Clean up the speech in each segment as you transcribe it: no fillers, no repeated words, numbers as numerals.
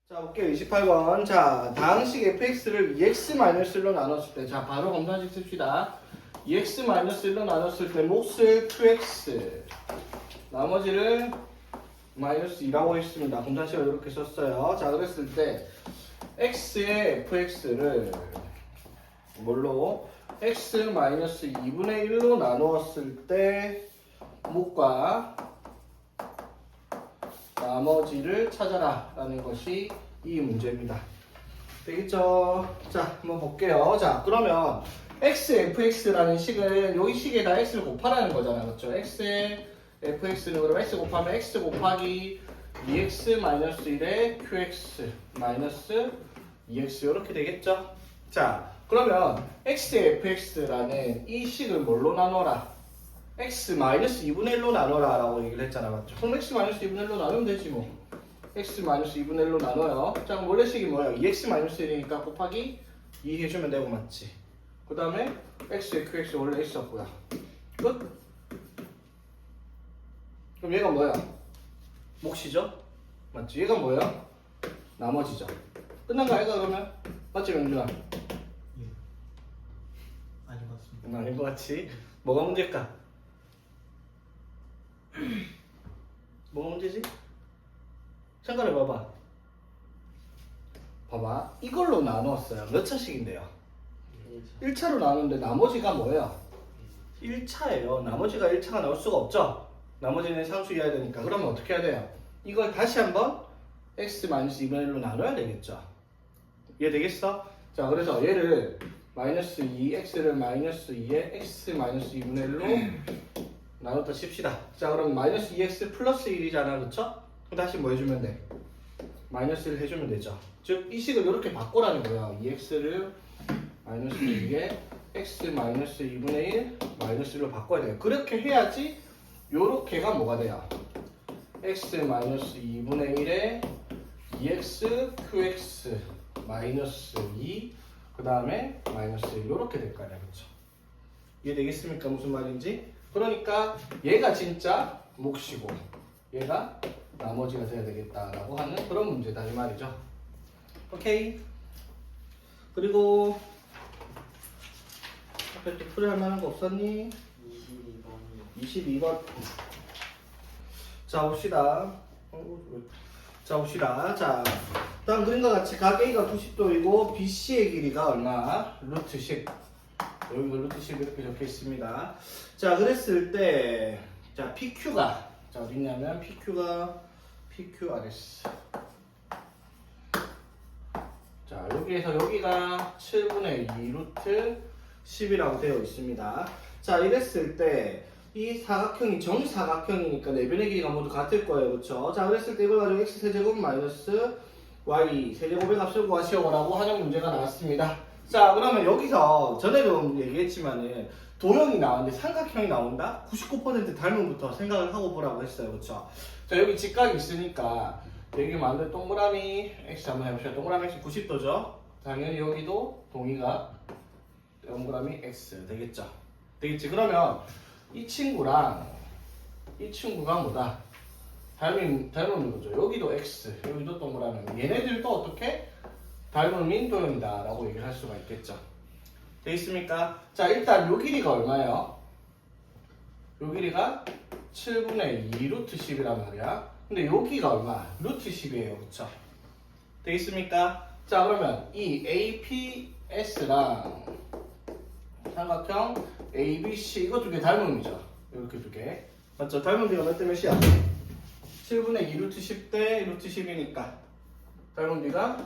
자, 볼게요. 28번. 자, 다항식 fx를 2x-1로 나눴을 때, 자, 바로 검산식 씁시다. 2x-1로 나눴을 때 몫을 qx, 나머지를 마이너스 2라고 했습니다. 검산식을 이렇게 썼어요. 자, 그랬을 때 x의 fx를 뭘로? x-2분의 1로 나누었을 때 몫과 나머지를 찾아라 라는 것이 이 문제입니다. 되겠죠? 자, 한번 볼게요. 자, 그러면 xfx라는 식은 여기 식에다 x를 곱하라는 거잖아. 그렇죠? x의 fx는 그럼 x 곱하면 x 곱하기 2x-1의 qx 마이너스 2x 이렇게 되겠죠? 자, 그러면 xfx라는 이 식을 뭘로 나눠라? x-2분의 1로 나눠라 라고 얘기를 했잖아. 맞죠? 그럼 x-2분의 1로 나누면 되지 뭐. x-2분의 1로 나눠요. 자, 그럼 원래식이 뭐야? 2x-1이니까 곱하기 2 해주면 되고 맞지? 그 다음에 x의 qx 원래 있었고요. 끝? 그럼 얘가 뭐야? 몫이죠? 맞지? 얘가 뭐야? 나머지죠. 끝난 거 아이가 그러면? 맞지 명준아? 예. 아닌 것 같습니다. 아닌 거 같지? 뭐가 문제일까? 뭐가 문제지? 생각해봐봐. 봐봐. 이걸로 나누었어요. 몇 차식인데요? 1차로 나누는데 나머지가 뭐예요? 1차예요. 나머지가 1차가 나올 수가 없죠? 나머지는 상수이해야 되니까. 그러면 어떻게 해야 돼요? 이걸 다시 한번 x-2분의 1로 나눠야 되겠죠? 이해되겠어? 자, 그래서 얘를 마이너스 2x를 마이너스 2에 x-2분의 1로 나눴다 칩시다. 자, 그럼 마이너스 2x 플러스 1이잖아. 그쵸? 그럼 다시 뭐 해주면 돼? 마이너스 1 해주면 되죠. 즉, 이 식을 이렇게 바꾸라는 거야. 2x를 마이너스 2에 x-2분의 1 마이너스 1로 바꿔야 돼요. 그렇게 해야지 요렇게가 뭐가 돼요? x-2분의 1에 2x qx 마이너스 2 그 다음에 마이너스 1 요렇게 될 거 아니야. 그쵸? 이해되겠습니까? 무슨 말인지? 그러니까 얘가 진짜 몫이고 얘가 나머지가 돼야 되겠다라고 하는 그런 문제다 이 말이죠. 오케이. 그리고 앞에 또 풀이할 만한 거 없었니? 22번. 자, 봅시다. 자, 봅시다. 자, 다음 그림과 같이 각 A가 90도이고 BC의 길이가 얼마? 루트 10. 여기 루트 10 이렇게 적혀 있습니다. 자, 그랬을 때, 자, PQ가, 자, 어딨냐면, PQRS. 자, 여기에서 여기가 7분의 2 루트 10이라고 되어 있습니다. 자, 이랬을 때, 이 사각형이 정사각형이니까 내변의 길이가 모두 같을 거예요. 그쵸? 자, 그랬을 때 이걸 가지고 x세제곱 마이너스 y 세제곱의 값을 구하시오라고 하는 문제가 나왔습니다. 자, 그러면 여기서 전에도 얘기했지만은 도형이 나왔는데 삼각형이 나온다? 99% 닮음부터 생각을 하고 보라고 했어요. 그쵸? 자, 여기 직각이 있으니까 여기 만든 동그라미 x 한번 해봅시다. 동그라미 x 90도죠? 당연히 여기도 동의가 동그라미 x 되겠죠? 되겠지? 그러면 이 친구랑 이 친구가 뭐다? 닮은 거죠. 여기도 x, 여기도 동그라미. 얘네들도 어떻게? 닮음인 도형이다 라고 얘기를 할 수가 있겠죠. 되겠습니까? 자, 일단 요 길이가 얼마예요? 요 길이가 7분의 2 루트 10이란 말이야. 근데 여기가 얼마? 루트 10이에요. 그쵸? 되겠습니까? 자, 그러면 이 APS랑 삼각형 ABC 이거 두 개 닮음이죠. 이렇게 두 개. 맞죠? 닮은 비가 몇 대 몇이야? 7분의 2 루트 10 대 루트 10이니까 닮은 비가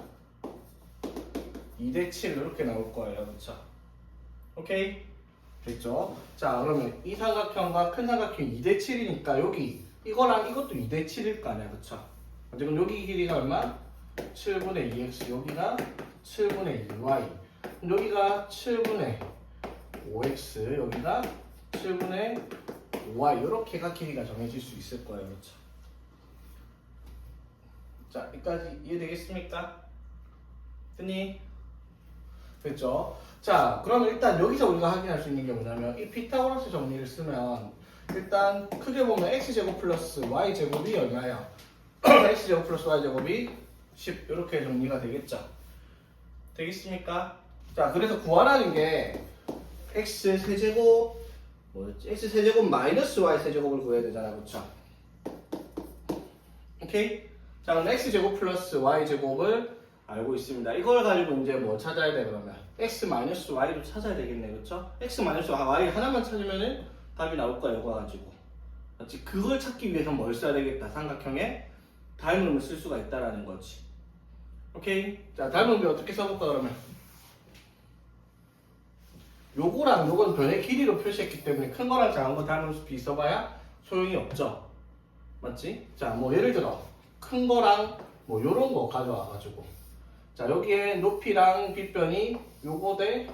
2대 7 이렇게 나올 거예요. 그쵸? 오케이? 됐죠? 자, 그러면 이 삼각형과 큰 삼각형이 2대 7이니까 여기 이거랑 이것도 2대 7일 거 아니야. 그쵸? 그럼 여기 길이가 얼마? 7분의 2x 여기가 7분의 2y 여기가 7분의 5x 여기가 7분의 5y 이렇게가 길이가 정해질 수 있을 거예요. 그렇죠? 자, 여기까지 이해되겠습니까? 됐니? 됐죠? 자, 그럼 일단 여기서 우리가 확인할 수 있는 게 뭐냐면 이 피타고라스 정리를 쓰면 일단 크게 보면 x제곱 플러스 y제곱이 얼마예요? x제곱 플러스 y제곱이 10 이렇게 정리가 되겠죠. 되겠습니까? 자, 그래서 구하라는 게 x 세제곱 뭐였지? x 세제곱 마이너스 y 세제곱을 구해야 되잖아, 그쵸? 오케이? 자, 그럼 x 제곱 플러스 y 제곱을 알고 있습니다. 이걸 가지고 이제 뭐 찾아야 돼 그러면? x 마이너스 y를 찾아야 되겠네, 그쵸? x 마이너스 y 하나만 찾으면은 답이 나올 거야, 이거 가지고. 맞지? 그걸 찾기 위해서 뭘 써야 되겠다? 삼각형에 닮음을 쓸 수가 있다라는 거지. 오케이? 자, 닮음을 어떻게 써볼까 그러면? 요거랑 요건 변의 길이로 표시했기 때문에 큰 거랑 작은 거 닮으면서 비 써봐야 소용이 없죠. 맞지? 자, 뭐 예를 들어 큰 거랑 뭐 요런 거 가져와가지고 자, 여기에 높이랑 빗변이 요거 대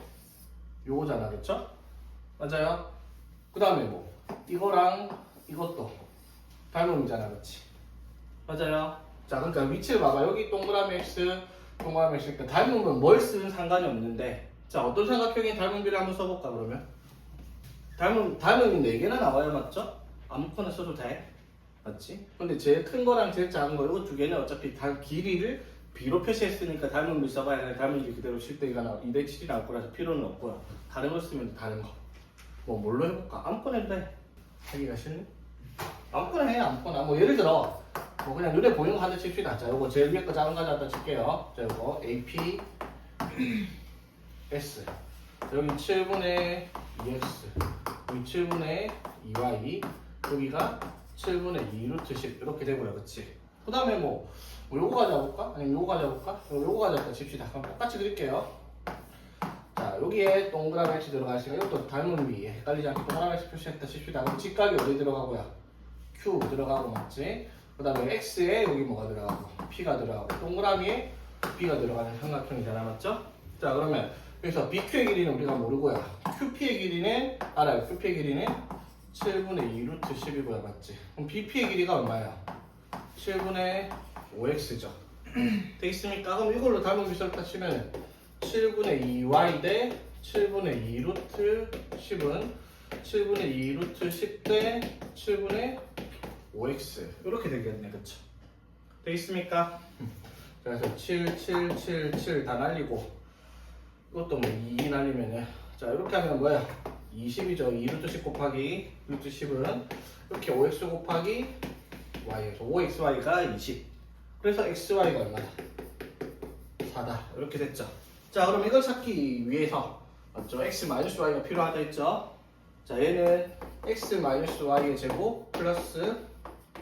요거잖아, 그쵸? 맞아요? 그 다음에 뭐 이거랑 이것도 닮음이잖아, 그치? 맞아요? 자, 그러니까 위치를 봐봐. 여기 동그라미 x, 동그라미 x. 그러니까 닮으면 뭘 쓰는 상관이 없는데 자, 어떤 삼각형의 닮음비를 한번 써볼까 그러면? 닮음이 4개나 나와요, 맞죠? 아무거나 써도 돼. 맞지? 근데 제일 큰 거랑 제일 작은 거 이거 두 개는 어차피 다 길이를 b로 표시했으니까 닮음을 써봐야 돼. 닮음이 그대로 2대 7이 나올 거라서 필요는 없고요. 다른 거 쓰면 다른 거. 뭐 뭘로 해볼까? 아무거나 해도 돼. 하기가 싫네? 아무거나 해, 아무거나. 뭐 예를 들어 뭐 그냥 눈에 보이는 거 하나 칩시다. 자, 요거 제일 위에 거 작은 거 하나 칠게요. 자, 요거 AP S. 여기 7분의 2x, 여기 7분의 2y, 여기가 7분의 2 루트 10 이렇게 되고요, 그치? 그 다음에 뭐 요거 가져볼까? 아니면 요거 가져볼까? 요거 가져볼까 칩시다. 그럼 똑같이 그릴게요. 자, 여기에 동그라미 x 들어가 있으니까 이것도 닮은 비 헷갈리지 않게 동그라미 x 표시했다 칩시다. 그럼 직각이 어디 들어가고요? q 들어가고, 맞지? 그 다음에 x에 여기 뭐가 들어가고 p가 들어가고 동그라미에 b가 들어가는 삼각형이잖아, 맞죠? 자, 그러면 여기서 BQ의 길이는 우리가 모르고요. QP의 길이는 알아요. QP의 길이는 7분의 2 루트 10이고요. 맞지? 그럼 BP의 길이가 얼마야? 7분의 5x죠. 돼 있습니까? 그럼 이걸로 닮은 비슷하다 치면 7분의 2y 대 7분의 2 루트 10은 7분의 2 루트 10 대 7분의 5x 이렇게 되겠네. 그쵸? 돼 있습니까? 그래서 7, 7, 7, 7 다 날리고 이것도 뭐 2 날리면은 자, 이렇게 하면 뭐야? 20이죠. 2 루트 10 곱하기 루트 10은 이렇게 5x 곱하기 y에서 5xy가 20. 그래서 xy가 얼마다? 4다. 이렇게 됐죠. 자, 그럼 이걸 찾기 위해서 맞죠? x-y가 필요하다 했죠? 자, 얘는 x-y의 제곱 플러스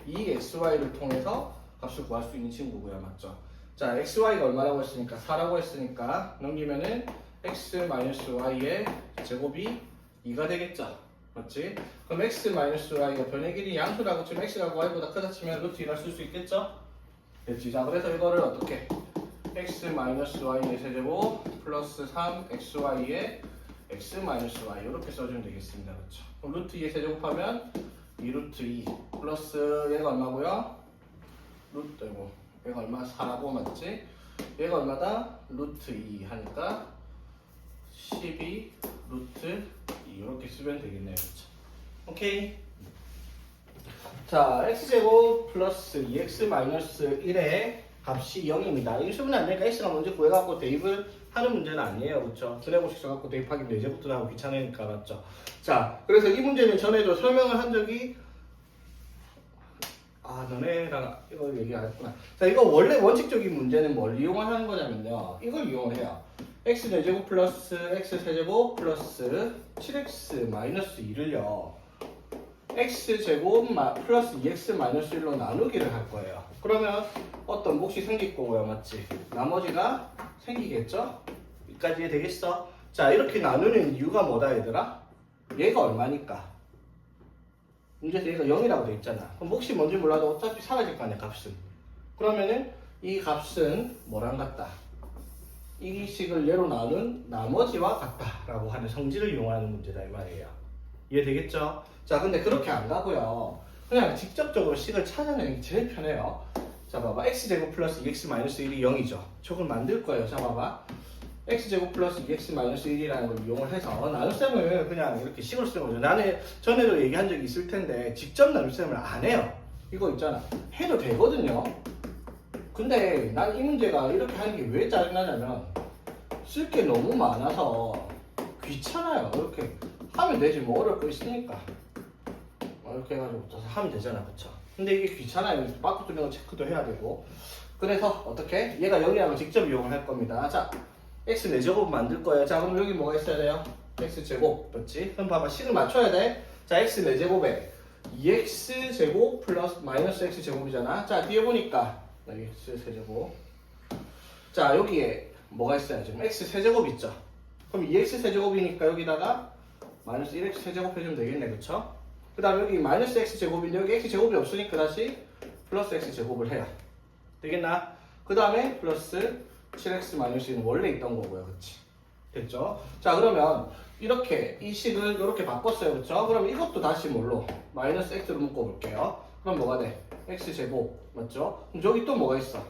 2xy를 통해서 값을 구할 수 있는 친구고요. 맞죠? 자, xy가 얼마라고 했으니까 4라고 했으니까 넘기면은 x-y의 제곱이 2가 되겠죠. 맞지? 그럼 x-y가 변의 길이 양수라고 치면 x가 y보다 크다 치면 루트 2를 쓸 수 있겠죠? 됐지? 자, 그래서 이거를 어떻게? x-y의 세제곱 플러스 3xy의 x-y 이렇게 써주면 되겠습니다. 그렇죠? 그럼 루트 2의 세제곱하면 2 루트 2 플러스 얘가 얼마고요? 루트 이거 얘가 얼마? 4라고 맞지? 얘가 얼마다? 루트 2 하니까 12 루트 2 이렇게 쓰면 되겠네요. 그렇죠? 오케이. 자, x제곱 플러스 2x 마이너스 1의 값이 0입니다. 이거 쓰면 안 되니까 x가 먼저 구해갖고 대입을 하는 문제는 아니에요. 그렇죠? 드래곤식 써갖고 대입하기 예제부터 하고 귀찮으니까. 맞죠? 자, 그래서 이 문제는 전에도 설명을 한 적이 너네랑 이거 얘기 안 했구나. 자, 이거 원래 원칙적인 문제는 뭘 이용을 하는 거냐면요. 이걸 이용을 해요. x 4제곱 플러스 x 세제곱 플러스 7x 마이너스 2를요. x제곱 플러스 2x 마이너스 1로 나누기를 할 거예요. 그러면 어떤 몫이 생길 거고요. 맞지? 나머지가 생기겠죠? 여기까지 이해되겠어? 자, 이렇게 나누는 이유가 뭐다 얘들아? 얘가 얼마니까? 문제에서 얘가 0이라고 돼 있잖아. 그럼 몫이 뭔지 몰라도 어차피 사라질 거 아니야, 값은. 그러면은 이 값은 뭐랑 같다? 이 식을 얘로 나눈 나머지와 같다라고 하는 성질을 이용하는 문제다 이 말이에요. 이해되겠죠? 자, 근데 그렇게 안 가고요. 그냥 직접적으로 식을 찾아내는 게 제일 편해요. 자, 봐봐. x제곱 플러스 2x 마이너스 1이 0이죠. 저걸 만들 거예요. 자, 봐봐. x제곱 플러스 2x 마이너스 1이라는 걸 이용을 해서 나눗셈을 그냥 이렇게 식으로 쓰는 거죠. 나는 전에도 얘기한 적이 있을 텐데 직접 나눗셈을 안 해요. 이거 있잖아. 해도 되거든요. 근데 난 이 문제가 이렇게 하는 게 왜 짜증나냐면 쓸 게 너무 많아서 귀찮아요. 이렇게 하면 되지 뭐 어려울 거 있으니까 이렇게 해가지고 하면 되잖아, 그쵸? 근데 이게 귀찮아요. 바꾸 뚫리는 거 체크도 해야 되고. 그래서 어떻게? 얘가 0이라면 직접 이용을 할 겁니다. 자, x 4제곱 만들 거예요. 자, 그럼 여기 뭐가 있어야 돼요? x제곱, 그렇지? 그럼 봐봐, 식을 맞춰야 돼. 자, x 4제곱에 2x제곱 플러스 마이너스 x제곱이잖아. 자, 뒤에 보니까 x 세제곱. 자, 여기에 뭐가 있어요? 지금 x 세제곱 있죠? 그럼 2x 세제곱이니까 여기다가 마이너스 1x 세제곱 해주면 되겠네, 그쵸? 그 다음에 여기 마이너스 x제곱인데 여기 x제곱이 없으니까 다시 플러스 x제곱을 해요. 되겠나? 그 다음에 플러스 7x 마이너스 1은 원래 있던 거고요, 그치? 됐죠? 자, 그러면 이렇게 이 식을 이렇게 바꿨어요, 그쵸? 그럼 이것도 다시 뭘로? 마이너스 x로 묶어볼게요. 그럼 뭐가 돼? x제곱, 맞죠? 그럼 저기 또 뭐가 있어?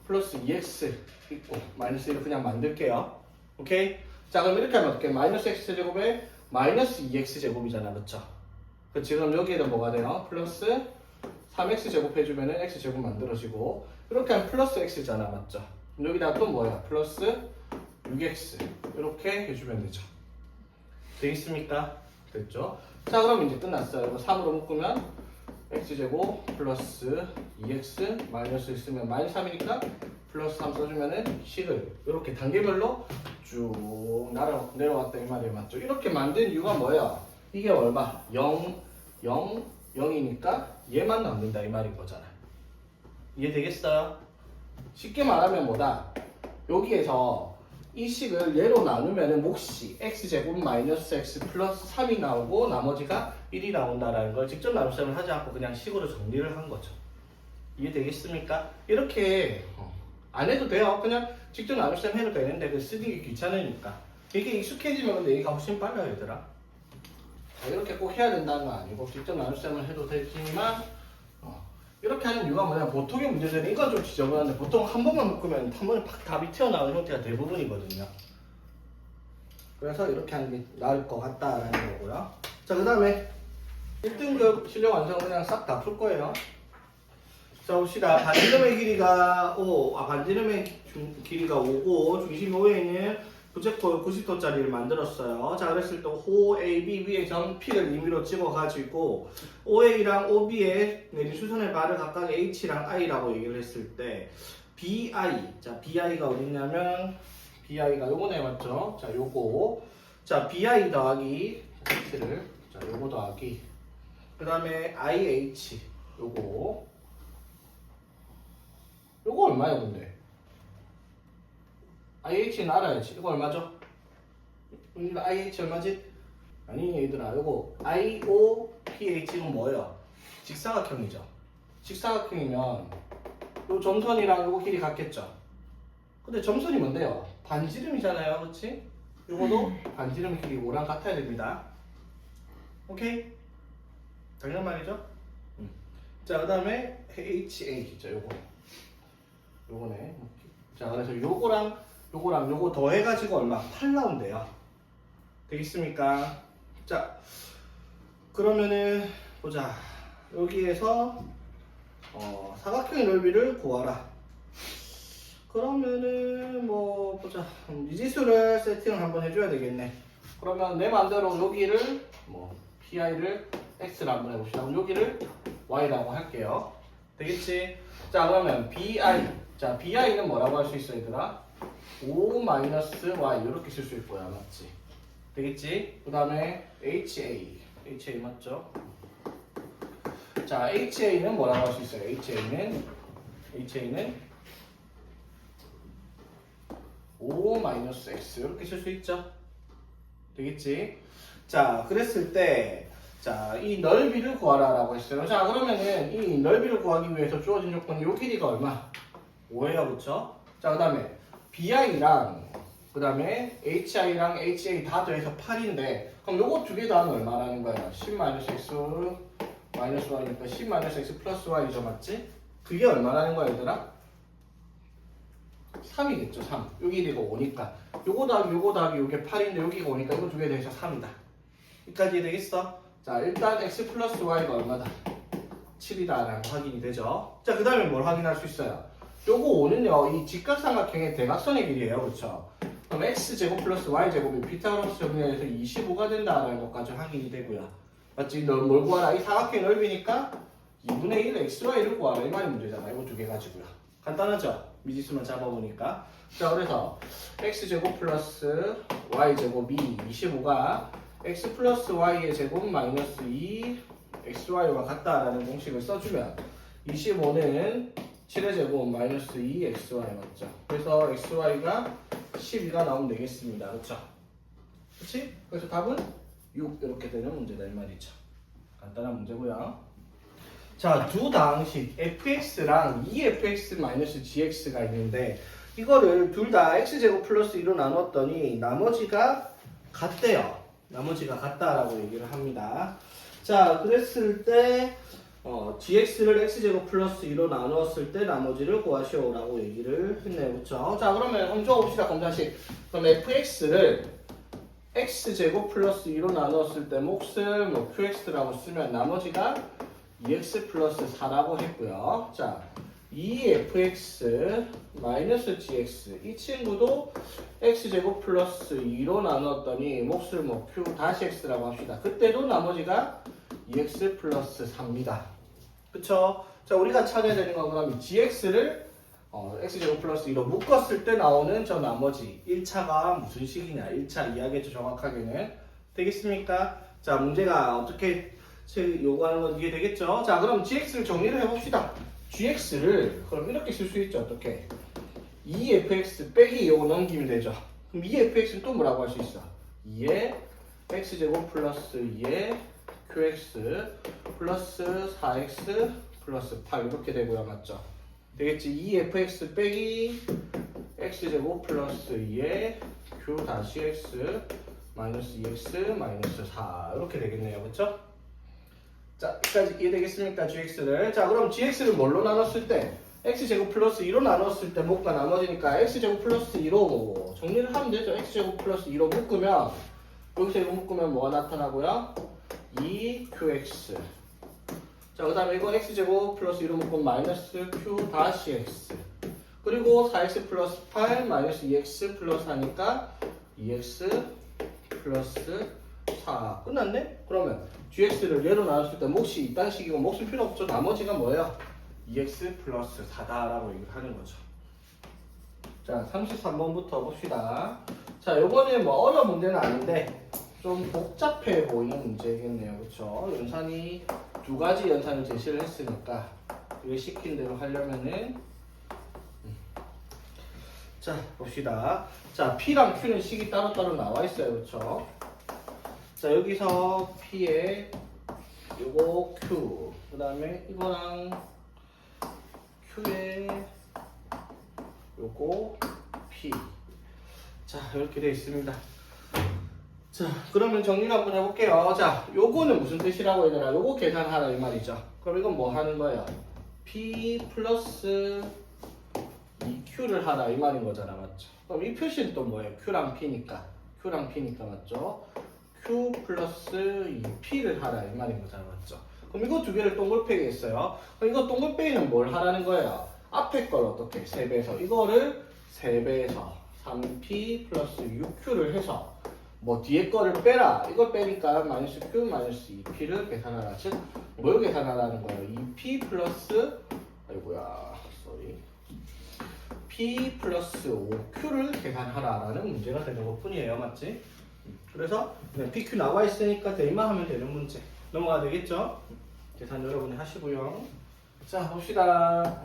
플러스 2x 있고 마이너스 1을 그냥 만들게요. 오케이? 자, 그럼 이렇게 하면 어떻게? 마이너스 x제곱에 마이너스 2x제곱이잖아, 그쵸? 그치? 그럼 여기에다 뭐가 돼요? 플러스 3x제곱 해주면은 x제곱 만들어지고 이렇게 하면 플러스 x잖아, 맞죠? 그럼 여기다가 또 뭐야? 플러스 6x 이렇게 해주면 되죠. 되겠습니까? 됐죠? 자, 그럼 이제 끝났어요. 이거 3으로 묶으면 x제곱 플러스 2x 마이너스 있으면 마이너스 3이니까 플러스 3 써주면은 식을 이렇게 단계별로 쭉 내려왔다 이 말이에요, 맞죠? 이렇게 만든 이유가 뭐예요? 이게 얼마? 0, 0, 0이니까 얘만 남는다 이 말인 거잖아. 이해되겠어요? 쉽게 말하면 뭐다? 여기에서 이 식을 얘로 나누면 몫이 x제곱 마이너스 x 플러스 3이 나오고 나머지가 1이 나온다라는 걸 직접 나눗셈을 하지 않고 그냥 식으로 정리를 한 거죠. 이해되겠습니까? 이렇게 안 해도 돼요. 그냥 직접 나눗셈 해도 되는데 그 쓰는 게 귀찮으니까. 이게 익숙해지면 근데 얘가 훨씬 빨라요, 얘들아. 이렇게 꼭 해야 된다는 건 아니고 직접 나눗셈을 해도 되지만 이렇게 하는 이유가 뭐냐, 보통의 문제들은 이건 좀 지저분한데 보통 한 번만 묶으면 한 번에 팍 답이 튀어나오는 형태가 대부분이거든요. 그래서 이렇게 하는 게 나을 것 같다라는 거고요. 자, 그 다음에 1등급 실력 완성 그냥 싹 다 풀 거예요. 자, 봅시다. 반지름의 길이가 5, 반지름의 길이가 5고 중심이 5에 있는 부채꼴 90도짜리를 만들었어요. 자, 그랬을 때 OAB 위에 점 P를 임의로 찍어가지고 OA랑 OB에 내린 수선의 발을 각각 H랑 I라고 얘기를 했을 때 BI, 자 BI가 어딨냐면 BI가 요거네, 맞죠? 자, 요거 자 BI 더하기 H를 자 요거 더하기 그 다음에 IH 요거 얼마야 근데? IH는 알아야지. 이거 얼마죠? 여기가 IH 얼마지? 아니 얘들아, 이거 IOPH는 뭐예요? 직사각형이죠. 직사각형이면 요 점선이랑 요거 길이 같겠죠. 근데 점선이 뭔데요? 반지름이잖아요, 그렇지? 요거도 반지름 길이 5랑 같아야 됩니다. 오케이? 당연한 말이죠? 자, 그 다음에 HA, 자 요거네. 자, 그래서 요거 더 해가지고 얼마? 8 나온대요. 되겠습니까? 자, 그러면은 보자. 여기에서 사각형의 넓이를 구하라. 그러면은 뭐 보자. 미지수를 세팅을 한번 해줘야 되겠네. 그러면 내 맘대로 여기를 뭐 PI를 X로 한번 해봅시다. 그럼 여기를 Y라고 할게요. 되겠지? 자, 그러면 BI. 자, BI는 뭐라고 할 수 있어, 얘들아? 5-Y 이렇게 쓸 수 있고요, 맞지? 되겠지? 그 다음에 HA 맞죠? 자, HA는 뭐라고 할 수 있어요? HA는 5-X 이렇게 쓸 수 있죠? 되겠지? 자, 그랬을 때 자, 이 넓이를 구하라 라고 했어요. 자, 그러면은 이 넓이를 구하기 위해서 주어진 조건이 요 길이가 얼마? 5예요, 그쵸? 자, 그 다음에 BI랑 그 다음에 HI랑 HA 다 더해서 8인데 그럼 요거 두 개 더하면 얼마라는 거야? 10-X 마이너스 Y니까 10-X 플러스 Y죠, 맞지? 그게 얼마라는 거야, 얘들아? 3이겠죠, 3. 요 길이가 5니까 요거 더하기 요게 8인데 여기가 5니까 이거 두 개 더해서 3이다. 여기까지 되겠어? 자, 일단 X 플러스 Y가 얼마다? 7이다 라고 확인이 되죠. 자, 그 다음에 뭘 확인할 수 있어요? 요거 5는요, 이 직각삼각형의 대각선의 길이에요. 그쵸? 그럼 x제곱 플러스 y제곱이 피타고라스 정리에서 25가 된다라는 것까지 확인이 되고요. 맞지? 널 뭘 구하라? 이 사각형이 넓이니까 2분의 1 xy를 구하라. 이 말이 문제잖아요. 이거 두 개 가지고요. 간단하죠? 미지수만 잡아보니까. 자, 그래서 x제곱 플러스 y제곱이 25가 x 플러스 y의 제곱 마이너스 2 xy와 같다라는 공식을 써주면 25는 7의 제곱 마이너스 2 xy 맞죠? 그래서 xy가 12가 나오면 되겠습니다. 그렇죠? 그렇지? 그래서 답은 6 이렇게 되는 문제다 이 말이죠. 간단한 문제고요. 자, 두 다항식 fx랑 2fx-gx가 있는데 이거를 둘 다 x제곱 플러스 2로 나눴더니 나머지가 같대요. 나머지가 같다라고 얘기를 합니다. 자, 그랬을 때 gx를 x제곱 플러스 2로 나누었을 때 나머지를 구하시오라고 얘기를 했네요. 그쵸? 자, 그러면 한번 적어봅시다. 검사식. 그럼 fx를 x제곱 플러스 2로 나누었을 때 몫을 뭐 qx라고 쓰면 나머지가 2x 플러스 4라고 했고요. 자, 2fx 마이너스 gx 이 친구도 x제곱 플러스 2로 나눴더니 몫을 뭐 q 다시 x라고 합시다. 그때도 나머지가 2x 플러스 4입니다. 그쵸? 자, 우리가 찾아야 되는 건 그럼 gx를 x제곱 플러스 2로 묶었을 때 나오는 저 나머지 1차가 무슨 식이냐 1차 이해하겠죠 정확하게는 되겠습니까? 자, 문제가 어떻게 요구하는 건 이게 되겠죠? 자, 그럼 gx를 정리를 해봅시다. gx를 그럼 이렇게 쓸 수 있죠. 어떻게? 2fx 빼기 요거 넘기면 되죠. 그럼 2fx는 또 뭐라고 할 수 있어? 2의 x제곱 플러스 2의 qx 플러스 4x 플러스 8 이렇게 되고요. 맞죠? 되겠지? 2fx 빼기 x제곱 플러스 2의 q 다시 x 마이너스 2x 마이너스 4 이렇게 되겠네요. 그쵸? 자, 여기까지 이해되겠습니까? gx를. 자, 그럼 gx를 뭘로 나눴을 때? x제곱 플러스 2로 나눴을 때 뭐가 나머지니까 x제곱 플러스 2로 정리를 하면 되죠. x제곱 플러스 2로 묶으면 여기서 이거 묶으면 뭐가 나타나고요? 2qx. 자, 그 다음에 이거 x제곱 플러스 2로 묶으면 마이너스 q 다시 x. 그리고 4x 플러스 8 마이너스 2x 플러스 하니까 2x 플러스 4. 끝났네? 그러면 gx를 얘로 나눴을 때 몫이 이딴 식이고 몫은 필요 없죠. 나머지가 뭐예요? 2x 플러스 4다라고 얘기를 하는 거죠. 자, 33번부터 봅시다. 자, 요번에 뭐 어려운 문제는 아닌데 좀 복잡해 보이는 문제겠네요. 그쵸? 연산이 두 가지 연산을 제시를 했으니까 이게 시킨 대로 하려면은 자, 봅시다. 자, P랑 Q는 식이 따로따로 나와 있어요. 그쵸? 자, 여기서 P에 요거 Q, 그 다음에 이거랑 Q에 요거 P. 자, 이렇게 되어 있습니다. 자, 그러면 정리를 한번 해볼게요. 자, 요거는 무슨 뜻이라고 해야 되나? 요거 계산하라 이 말이죠. 그럼 이건 뭐 하는 거예요? P 플러스 2Q를 하라 이 말인 거잖아. 맞죠? 그럼 이 표시는 또 뭐예요? Q랑 P니까. Q랑 P니까 맞죠? Q 플러스 2P를 하라 이 말인 거잖아. 맞죠? 그럼 이거 두 개를 동글빼기 했어요. 그럼 이거 동글빼기는 뭘 하라는 거예요? 앞에 걸 어떻게? 3배에서. 이거를 3배에서 3P 플러스 6Q를 해서 뭐 뒤에 거를 빼라. 이걸 빼니까 마이너스 Q 마이너스 2P를 계산하라. 즉, 뭘 계산하라는 거예요? 2P 플러스 아이고야, 쏘리. P 플러스 5Q를 계산하라라는 문제가 되는 것 뿐이에요. 맞지? 그래서 그냥 PQ 나와 있으니까 대입만 하면 되는 문제. 넘어가야 되겠죠? 계산 여러분이 하시고요. 자, 봅시다.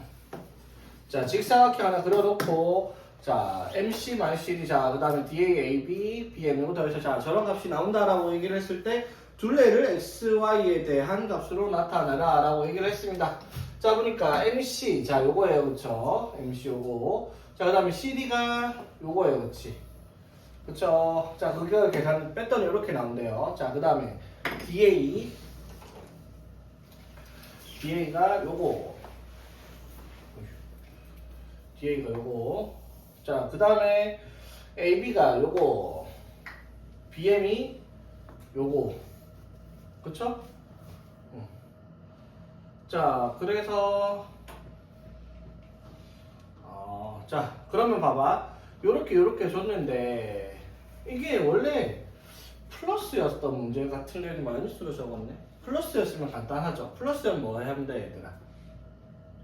자, 직사각형 하나 그려놓고 자, MC 마이너스 자, 그 다음에 DA, AB, BM 이거 더해서 자, 저런 값이 나온다라고 얘기를 했을 때 둘레를 XY에 대한 값으로 나타내라 라고 얘기를 했습니다. 자, 보니까 MC, 자, 요거예요. 그쵸? MC 요거. 자, 그 다음에 CD가 요거예요. 그치? 그쵸? 자, 그걸 계산 뺐더니 이렇게 나온대요. 자, 그 다음에 DA가 요거. DA가 요거. 자, 그 다음에 AB가 요거. BM이 요거. 그쵸? 자, 그래서 자, 그러면 봐봐. 요렇게 줬는데 이게 원래 플러스였던 문제가 틀리게 마이너스로 적었네. 플러스였으면 간단하죠. 플러스면 뭐 하면 돼, 얘들아?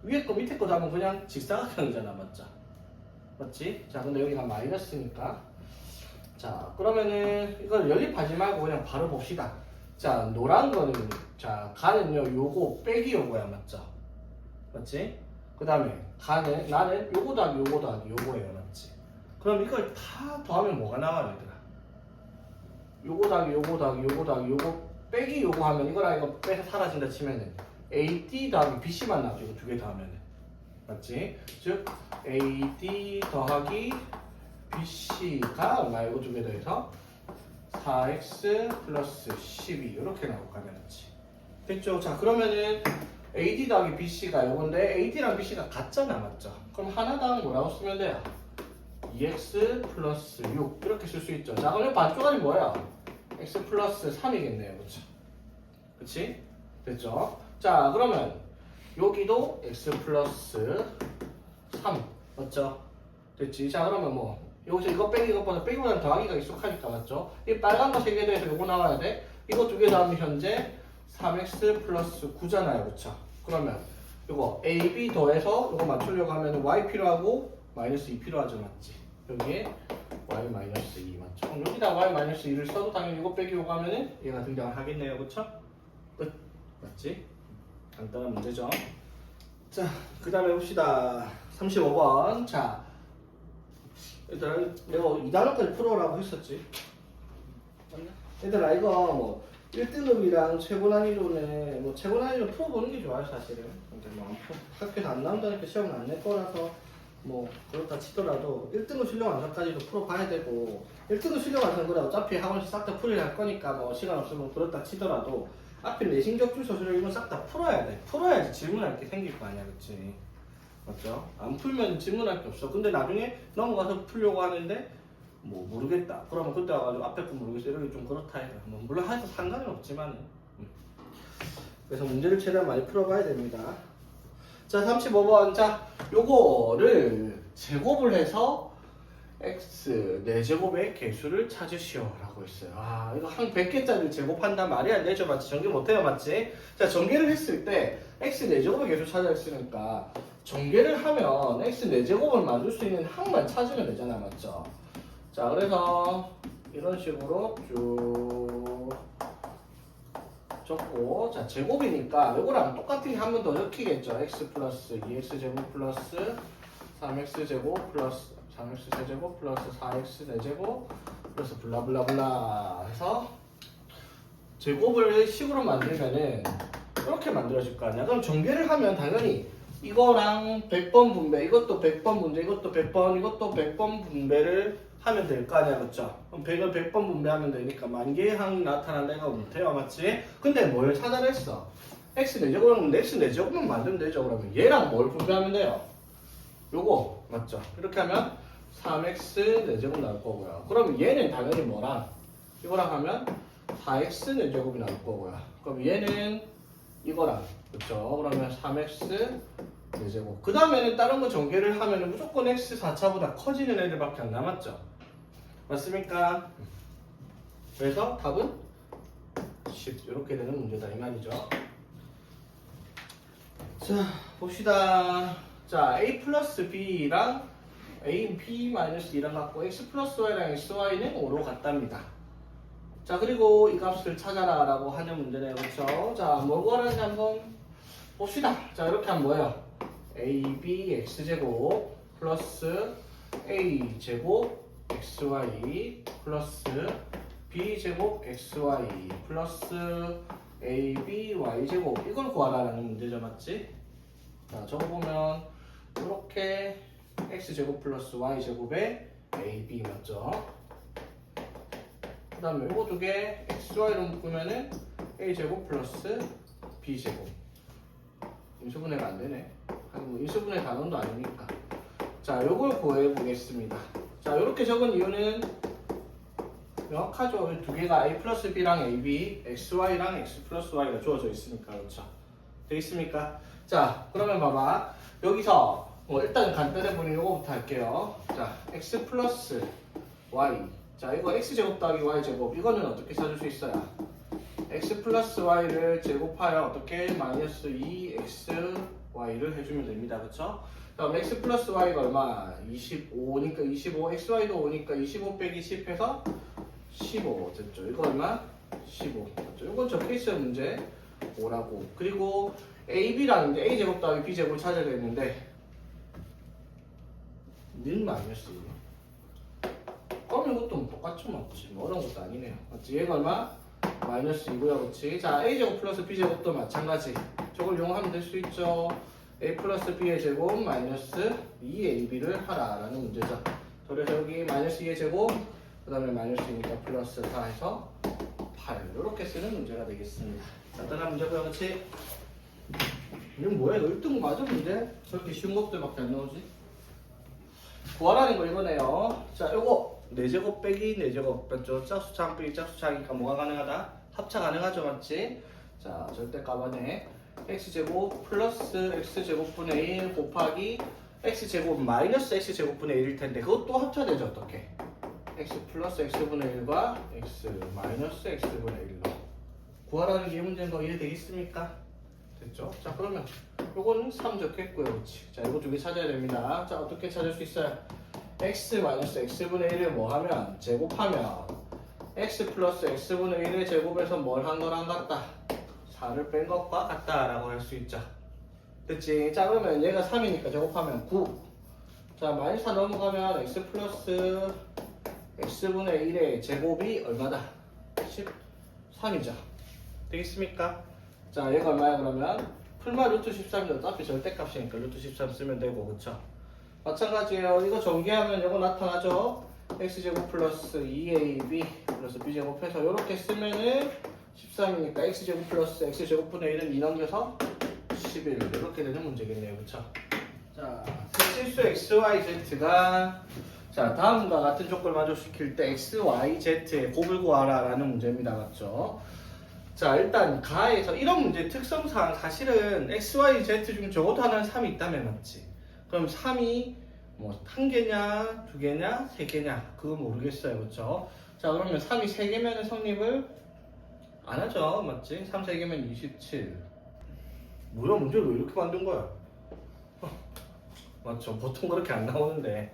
위에 거 밑에 거 하면 그냥 직사각형이잖아, 맞죠? 맞지? 자, 근데 여기가 마이너스니까. 자, 그러면은 이걸 연립하지 말고 그냥 바로 봅시다. 자, 노란 거는, 자, 가는요, 요거 빼기 요거야, 맞죠? 맞지? 그 다음에 가는, 나는 요거 더하기 요거예요, 맞지? 그럼 이걸 다 더하면 뭐가 나와요, 얘들아? 요거 더하기 요거 빼기 요거 하면 이거랑 이거 빼서 사라진다 치면은 AD 더하기 BC만 나오죠, 이거 두 개 더하면은. 맞지? 즉 AD 더하기 BC가 얼마? 이거 두 개 더해서 4x 플러스 12 이렇게 나올 거 아니야, 맞지? 됐죠? 자, 그러면은 AD 더하기 BC가 요건데 AD랑 BC가 같잖아, 맞죠? 그럼 하나당 뭐라고 쓰면 돼요? 2x 플러스 6 이렇게 쓸 수 있죠. 자, 그럼 반쪽알이 뭐야? x 플러스 3이겠네요, 그렇죠? 그치? 됐죠? 자, 그러면 여기도 x 플러스 3 맞죠? 됐지? 자, 그러면 뭐 여기서 이거 빼기 이것보다 빼기보다는 더하기가 익숙하니까, 맞죠? 이 빨간 거 3개 더해서 요거 나와야 돼. 이거 두 개 더하면 현재 3x 플러스 9잖아요, 그쵸? 그러면 이거 a, b 더해서 이거 맞추려고 하면 y 필요하고 마이너스 2 필요하죠, 맞지? 여기에 y 마이너스 2 맞죠? 그럼 여기다 y 마이너스 2를 써도 당연히 이거 빼기 요거 하면은 얘가 등장을 하겠네요, 그쵸? 끝. 맞지? 간단한 문제죠. 자, 그 다음에 봅시다. 35번. 자, 얘들아, 내가 2단원까지 풀어라고 했었지. 맞나? 얘들아, 이거 뭐 1등급이랑 최고 난이도는 뭐 최고 난이도 풀어보는 게 좋아요, 사실은. 근데 뭐 학교에서 안 나온다니까 시험은 안 낼 거라서 뭐 그렇다 치더라도 1등급 실력 완성까지도 풀어봐야 되고, 1등급 실력 완성 그래 어차피 학원에서 싹 다 풀이를 할 거니까 뭐 시간 없으면 그렇다 치더라도 앞에 내신격주 서술을 이건 싹 다 풀어야 돼. 풀어야지 질문할 게 생길 거 아니야, 그치? 맞죠? 안 풀면 질문할 게 없어. 근데 나중에 넘어가서 풀려고 하는데 뭐 모르겠다. 그러면 그때 와가지고 앞에 거 모르겠어. 이러기 좀 그렇다 해요. 뭐 물론 해서 상관은 없지만. 그래서 문제를 최대한 많이 풀어봐야 됩니다. 자, 35번. 자, 요거를 제곱을 해서 x 4제곱의 개수를 찾으시오 라고 했어요. 아, 이거 한 100개짜리 제곱한단 말이 안 되죠, 맞지? 전개 못해요, 맞지? 자, 전개를 했을 때 x 4제곱의 개수 찾아 했으니까 전개를 하면 x 4제곱을 만들 수 있는 항만 찾으면 되잖아, 맞죠? 자, 그래서 이런 식으로 쭉 적고, 자, 제곱이니까 요거랑 똑같은 게 한 번 더 적히겠죠. x 플러스 2x제곱 플러스 3x제곱 플러스 3x 세제곱 플러스 4x 4제곱 플러스 블라블라블라 해서 제곱을 식으로 만들면은 이렇게 만들어질 거 아니야. 그럼 전개를 하면 당연히 이거랑 100번 분배, 이것도 100번 분배, 이것도 100번, 이것도 100번 분배를 하면 될 거 아니야, 그쵸? 그럼 100을 100번 분배하면 되니까 만개의 항이 나타날 애가 못해요, 맞지? 근데 뭘 찾아냈어? x 4제곱은 x 4제곱만 만들면 되죠. 그러면 얘랑 뭘 분배하면 돼요? 요거, 맞죠? 이렇게 하면 3x 4제곱 나올 거고요. 그럼 얘는 당연히 뭐랑? 이거랑 하면 4x 4제곱이 나올 거고요. 그럼 얘는 이거랑, 그쵸? 그러면 3x 4제곱. 그 다음에는 다른 거 전개를 하면 무조건 x 4차보다 커지는 애들밖에 안 남았죠? 맞습니까? 그래서 답은 10. 이렇게 되는 문제다, 이 말이죠. 자, 봅시다. 자, a 플러스 b랑 a, b 마이너스 2랑 같고 x 플러스 y랑 xy는 5로 같답니다. 자, 그리고 이 값을 찾아라 라고 하는 문제네요, 그렇죠? 자, 뭐 구하는지 한번 봅시다. 자, 이렇게 하면 뭐예요? ab x제곱 플러스 a제곱 xy 플러스 b제곱 xy 플러스 ab y제곱 이걸 구하라는 문제죠, 맞지? 자, 적어보면 이렇게 x제곱 플러스 y제곱에 ab 맞죠? 그 다음에 이거 두 개 xy로 묶으면은 a제곱 플러스 b제곱. 인수분해가 안 되네. 뭐 인수분해 단원도 아니니까. 자, 요걸 구해 보겠습니다. 자, 이렇게 적은 이유는 명확하죠. 이 두 개가 a 플러스 b랑 ab, xy랑 x 플러스 y가 주어져 있으니까, 그렇죠? 되겠습니까? 자, 그러면 봐봐. 여기서 일단 간단해 보이는 요거부터 할게요. 자, x 플러스 y. 자, 이거 x제곱 더하기 y제곱. 이거는 어떻게 찾을 수 있어요? x 플러스 y를 제곱하여 어떻게 마이너스 2xy를 해주면 됩니다. 그쵸? 그럼 x 플러스 y가 얼마? 25니까 25, xy도 5니까 25 빼기 10 해서 15 됐죠? 이거 얼마? 15 맞죠? 이건 적혀있어요 문제 5라고. 그리고 ab랑 이제 a제곱 더하기 b제곱을 찾아야 되는데 는 마이너스 2. 그럼 이것도 똑같죠 맞지? 뭐 어려운 것도 아니네요 맞지? 얘가 얼마? 마이너스 2고요 그치? 자 a제곱 플러스 b제곱도 마찬가지 저걸 이용하면 될 수 있죠. a 플러스 b의 제곱 마이너스 2ab를 하라라는 문제죠. 그래서 여기 마이너스 2의 제곱 그 다음에 마이너스 2니까 플러스 4 해서 8 이렇게 쓰는 문제가 되겠습니다. 간단한 문제고요 그치? 이건 뭐야 이거 1등 맞아 문제? 저렇게 쉬운 것들밖에 안 나오지? 구하라는 거 이거네요. 자 요거 4제곱 빼기 4제곱 맞죠? 짝수차항 빼기 짝수차항이니까 뭐가 가능하다? 합차 가능하죠 맞지? 자 절대 값안에 x제곱 플러스 x제곱분의 1 곱하기 x제곱 마이너스 x제곱분의 1일 텐데 그것도 합쳐되죠 어떻게? x 플러스 x분의 1과 x 마이너스 x분의 1로 구하라는 게 이 문제인 거 이해되겠습니까? 됐죠? 자 그러면 요거는 3 적혀있고요 그렇지? 자 이거 두 개 찾아야 됩니다. 자 어떻게 찾을 수 있어요? x 마이너스 x분의 1을 뭐 하면? 제곱하면 x 플러스 x분의 1의 제곱에서 뭘 한 거랑 같다? 4를 뺀 것과 같다라고 할 수 있죠. 됐지? 자 그러면 얘가 3이니까 제곱하면 9. 자 마이너스 4 넘어가면 x 플러스 x분의 1의 제곱이 얼마다? 13이죠. 되겠습니까? 자 얘가 얼마야 그러면? 풀마 루트 13이 어차피 절대값이니까 루트 13 쓰면 되고 그쵸? 마찬가지예요. 이거 전개하면 이거 나타나죠? x제곱 플러스 2ab 플러스 b제곱 해서 이렇게 쓰면은 13이니까 x제곱 플러스 x제곱분의 1은 2 넘겨서 11 이렇게 되는 문제겠네요 그쵸? 자 실수 xyz가 자 다음과 같은 조건을 만족시킬 때 xyz의 곱을 구하라 라는 문제입니다 맞죠? 자 일단 가에서 이런 문제 특성상 사실은 xyz 중 적어도 하나는 3이 있다면 맞지? 그럼 3이 뭐 한 개냐 두 개냐 세 개냐 그거 모르겠어요 그쵸? 자 그러면 3이 3개면 성립을 안 하죠 맞지? 3, 3개면 27 뭐야 문제를 왜 이렇게 만든 거야? 맞죠? 보통 그렇게 안 나오는데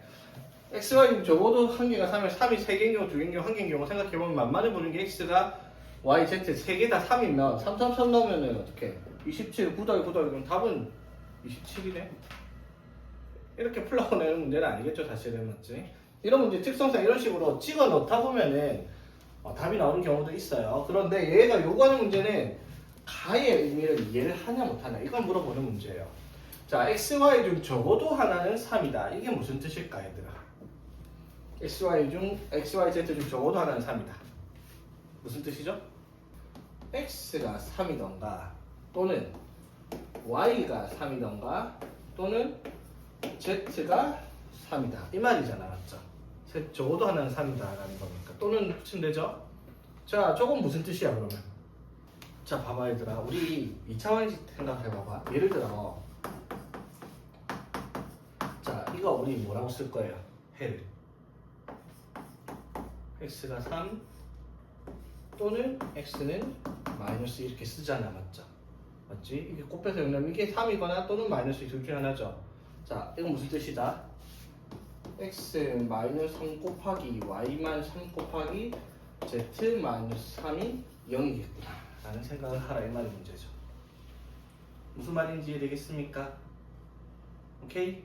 xy 적어도 한 개가 3이면 3이 3개인 경우 2개인 경우 1개인 경우 생각해보면 만만해 보는 게 x가 y, z 3개 다 3이면 3, 3, 3 넣으면 어떻게 27, 9 더하기 9 더하기 그럼 답은 27이네 이렇게 풀어내는 문제는 아니겠죠 사실은 맞지? 이런 문제 특성상 이런 식으로 찍어 넣다 보면은 답이 나오는 경우도 있어요. 그런데 얘가 요구하는 문제는 가의 의미를 이해를 하냐 못하냐 이걸 물어보는 문제예요. 자 xy 중 적어도 하나는 3이다. 이게 무슨 뜻일까 얘들아? xyz 중 적어도 하나는 3이다. 무슨 뜻이죠? x가 3이던가 또는 y가 3이던가 또는 z가 3이다 이 말이잖아 맞죠? 적어도 하나는 3이다 라는 거니까 또는 붙이면 되죠? 자 저건 무슨 뜻이야 그러면? 자 봐봐 얘들아 우리 2차원식 생각해봐봐. 예를 들어 자 이거 우리 뭐라고 쓸 거예요? 해를 x가 3 또는 x는 마이너스 이렇게 쓰잖아 맞죠? 맞지? 이게 곱해서 영면 이게 3이거나 또는 마이너스 둘 중에 하나죠. 자 이건 무슨 뜻이다? x 마이너스 3 곱하기 y만 3 곱하기 z 마이너스 3이 0이겠구나 라는 생각을 하라 이 말이 문제죠. 무슨 말인지 이해되겠습니까? 오케이?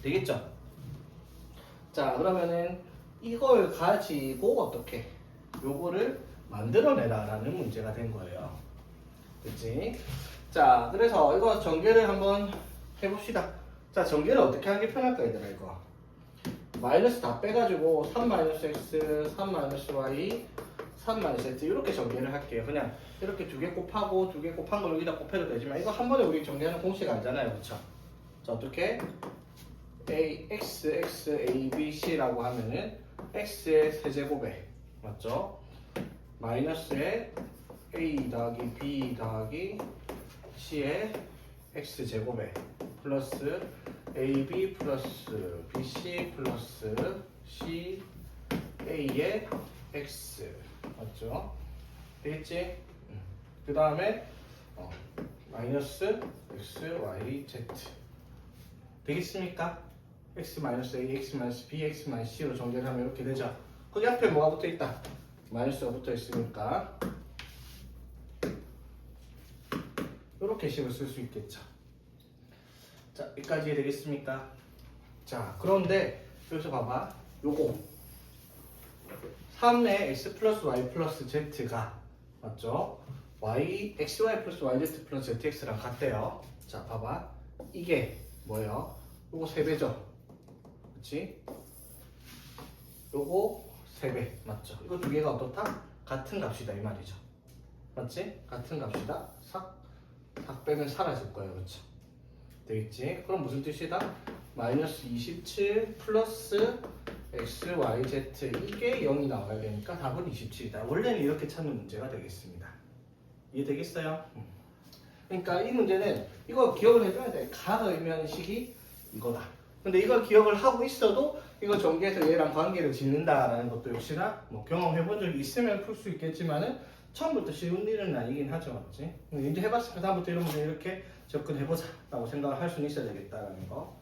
되겠죠? 자 그러면은 이걸 가지고 어떻게 요거를 만들어내라 라는 문제가 된 거예요. 그치? 자 그래서 이거 전개를 한번 해봅시다. 자 전개를 어떻게 하는 게 편할까 얘들아 이거 마이너스 다 빼가지고 3 마이너스 x 3 마이너스 y 3 마이너스 z 이렇게 전개를 할게요. 그냥 이렇게 두 개 곱하고 두 개 곱한 걸 여기다 곱해도 되지만 이거 한 번에 우리 전개하는 공식 알잖아요 그쵸? 자 어떻게 a x x a b c라고 하면은 x의 세제곱에 맞죠? 마이너스에 a 더하기 b 더하기 c의 x제곱에 플러스 AB 플러스 BC 플러스 CA의 X 맞죠? 되겠지? 그 다음에 마이너스 X, Y, Z 되겠습니까? X 마이너스 A, X 마이너스 B, X 마이너스 C로 정리하면 이렇게 되죠. 거기 앞에 뭐가 붙어 있다? 마이너스가 붙어 있으니까 이렇게 식으로 쓸 수 있겠죠. 자, 여기까지 되겠습니까? 자, 그런데 여기서 봐봐. 요거 3의 x 플러스 y 플러스 z가 맞죠? xy 플러스 yz 플러스 zx랑 같대요. 자, 봐봐. 이게 뭐예요? 요거 3배죠? 그치? 요거 3배 맞죠? 이거 두 개가 어떻다? 같은 값이다 이 말이죠. 맞지? 같은 값이다. 삭 빼면 사라질 거예요. 그쵸? 되겠지? 그럼 무슨 뜻이다? 마이너스 27 플러스 x, y, z 이게 0이 나와야 되니까 답은 27이다. 원래는 이렇게 찾는 문제가 되겠습니다. 이해되겠어요? 그러니까 이 문제는 이거 기억을 해줘야 돼. 가가 의미하는 식이 이거다. 근데 이걸 기억을 하고 있어도 이거 전개해서 얘랑 관계를 짓는다라는 것도 역시나 뭐 경험해본 적이 있으면 풀 수 있겠지만은 처음부터 쉬운 일은 아니긴 하죠. 맞지? 이제 해봤으니까 다음부터 이런 문제 이렇게 접근해보자 라고 생각을 할 수는 있어야 되겠다라는 거.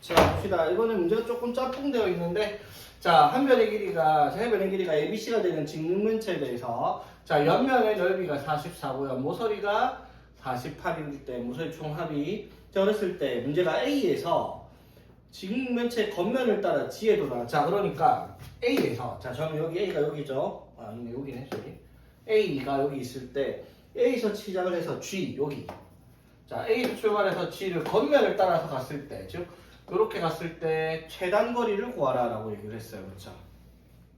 자, 봅시다. 이번에 문제가 조금 짬뽕되어 있는데, 자, 한 변의 길이가, 세 변의 길이가 ABC가 되는 직육면체에 대해서, 자, 옆면의 넓이가 44고요. 모서리가 48일 때, 모서리 총합이, 자, 그랬을 때, 문제가 A에서 직육면체 겉면을 따라 G에 돌아. 자, 그러니까 A에서, 자, 저는 여기 A가 여기죠. 아니네, 여기네, 저기. A가 여기 있을 때, A에서 시작을 해서 G, 여기. 자, A에서 출발해서 G를 겉면을 따라서 갔을 때, 즉, 이렇게 갔을 때 최단 거리를 구하라 라고 얘기를 했어요. 그렇죠?